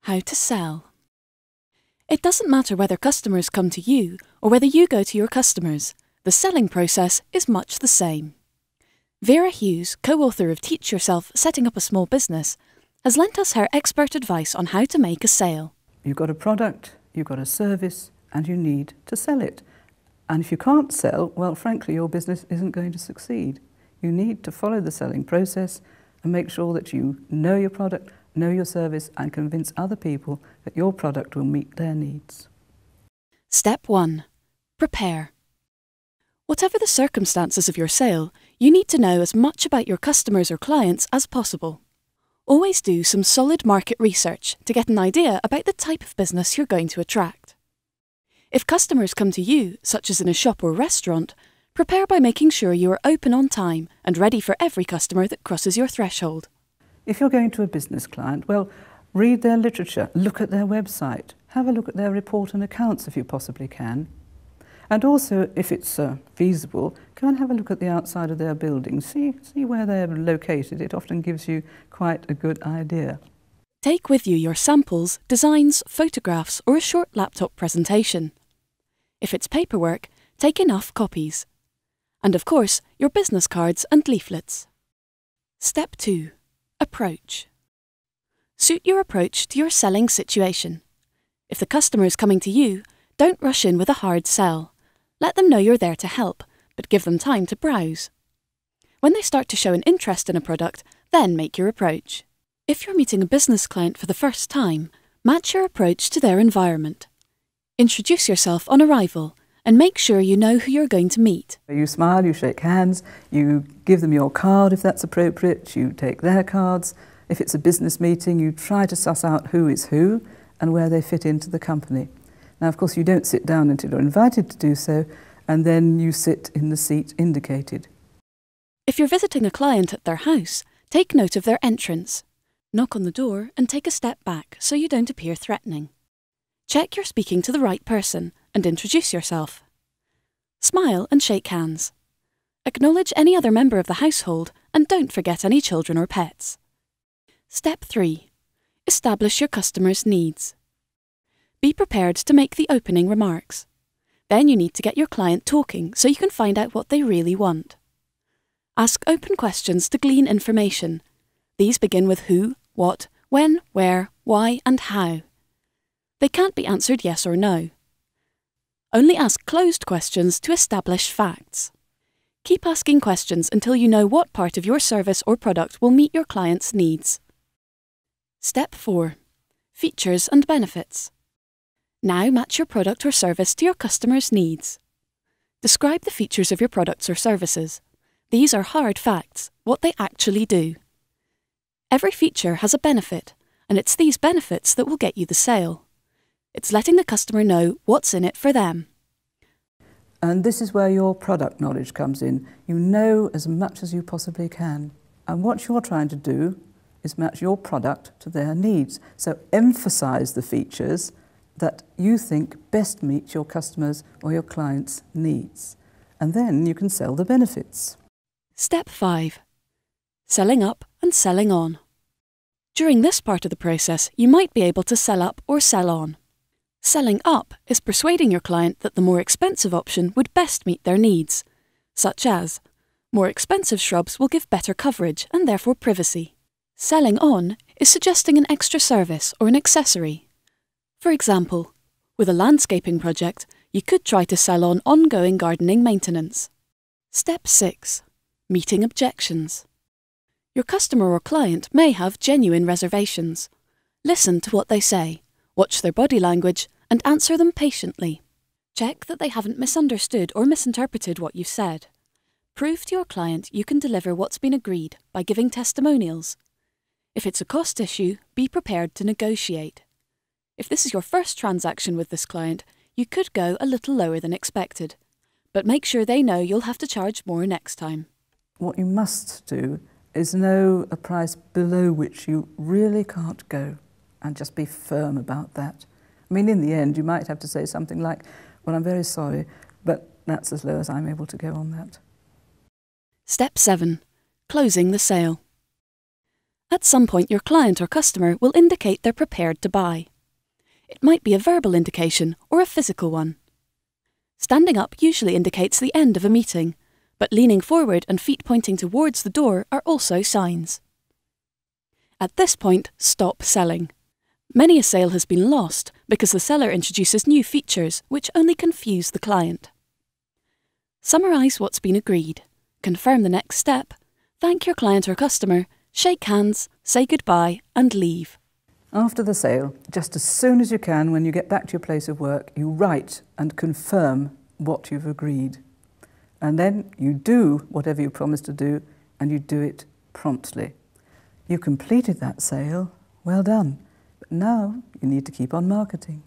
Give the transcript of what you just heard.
How to sell. It doesn't matter whether customers come to you or whether you go to your customers. The selling process is much the same. Vera Hughes, co-author of Teach Yourself Setting Up a Small Business, has lent us her expert advice on how to make a sale. You've got a product, you've got a service, and you need to sell it. And if you can't sell, well, frankly, your business isn't going to succeed. You need to follow the selling process and make sure that you know your product, know your service, and convince other people that your product will meet their needs. Step 1. Prepare. Whatever the circumstances of your sale, you need to know as much about your customers or clients as possible. Always do some solid market research to get an idea about the type of business you're going to attract. If customers come to you, such as in a shop or restaurant, prepare by making sure you are open on time and ready for every customer that crosses your threshold. If you're going to a business client, well, read their literature, look at their website, have a look at their report and accounts if you possibly can. And also, if it's feasible, go and have a look at the outside of their building. See where they're located. It often gives you quite a good idea. Take with you your samples, designs, photographs, or a short laptop presentation. If it's paperwork, take enough copies. And of course, your business cards and leaflets. Step 2. Approach. Suit your approach to your selling situation. If the customer is coming to you, don't rush in with a hard sell. Let them know you're there to help, but give them time to browse. When they start to show an interest in a product, then make your approach. If you're meeting a business client for the first time, match your approach to their environment. Introduce yourself on arrival and make sure you know who you're going to meet. You smile, you shake hands, you give them your card if that's appropriate, you take their cards. If it's a business meeting, you try to suss out who is who and where they fit into the company. Now, of course, you don't sit down until you're invited to do so, and then you sit in the seat indicated. If you're visiting a client at their house, take note of their entrance. Knock on the door and take a step back so you don't appear threatening. Check you're speaking to the right person and introduce yourself. Smile and shake hands. Acknowledge any other member of the household and don't forget any children or pets. Step 3. Establish your customer's needs. Be prepared to make the opening remarks. Then you need to get your client talking so you can find out what they really want. Ask open questions to glean information. These begin with who, what, when, where, why, and how. They can't be answered yes or no. Only ask closed questions to establish facts. Keep asking questions until you know what part of your service or product will meet your client's needs. Step 4. Features and benefits. Now match your product or service to your customer's needs. Describe the features of your products or services. These are hard facts, what they actually do. Every feature has a benefit, and it's these benefits that will get you the sale. It's letting the customer know what's in it for them. And this is where your product knowledge comes in. You know as much as you possibly can. And what you're trying to do is match your product to their needs. So emphasize the features that you think best meet your customers' or your clients' needs. And then you can sell the benefits. Step 5. Selling up and selling on. During this part of the process, you might be able to sell up or sell on. Selling up is persuading your client that the more expensive option would best meet their needs, such as, more expensive shrubs will give better coverage and therefore privacy. Selling on is suggesting an extra service or an accessory. For example, with a landscaping project, you could try to sell on ongoing gardening maintenance. Step 6. Meeting objections. Your customer or client may have genuine reservations. Listen to what they say, watch their body language, and answer them patiently. Check that they haven't misunderstood or misinterpreted what you've said. Prove to your client you can deliver what's been agreed by giving testimonials. If it's a cost issue, be prepared to negotiate. If this is your first transaction with this client, you could go a little lower than expected, but make sure they know you'll have to charge more next time. What you must do is know a price below which you really can't go, and just be firm about that. I mean, in the end, you might have to say something like, well, I'm very sorry, but that's as low as I'm able to go on that. Step 7. Closing the sale. At some point, your client or customer will indicate they're prepared to buy. It might be a verbal indication or a physical one. Standing up usually indicates the end of a meeting, but leaning forward and feet pointing towards the door are also signs. At this point, stop selling. Many a sale has been lost because the seller introduces new features which only confuse the client. Summarise what's been agreed, confirm the next step, thank your client or customer, shake hands, say goodbye and leave. After the sale, just as soon as you can, when you get back to your place of work, you write and confirm what you've agreed. And then you do whatever you promised to do, and you do it promptly. You completed that sale, well done. But now you need to keep on marketing.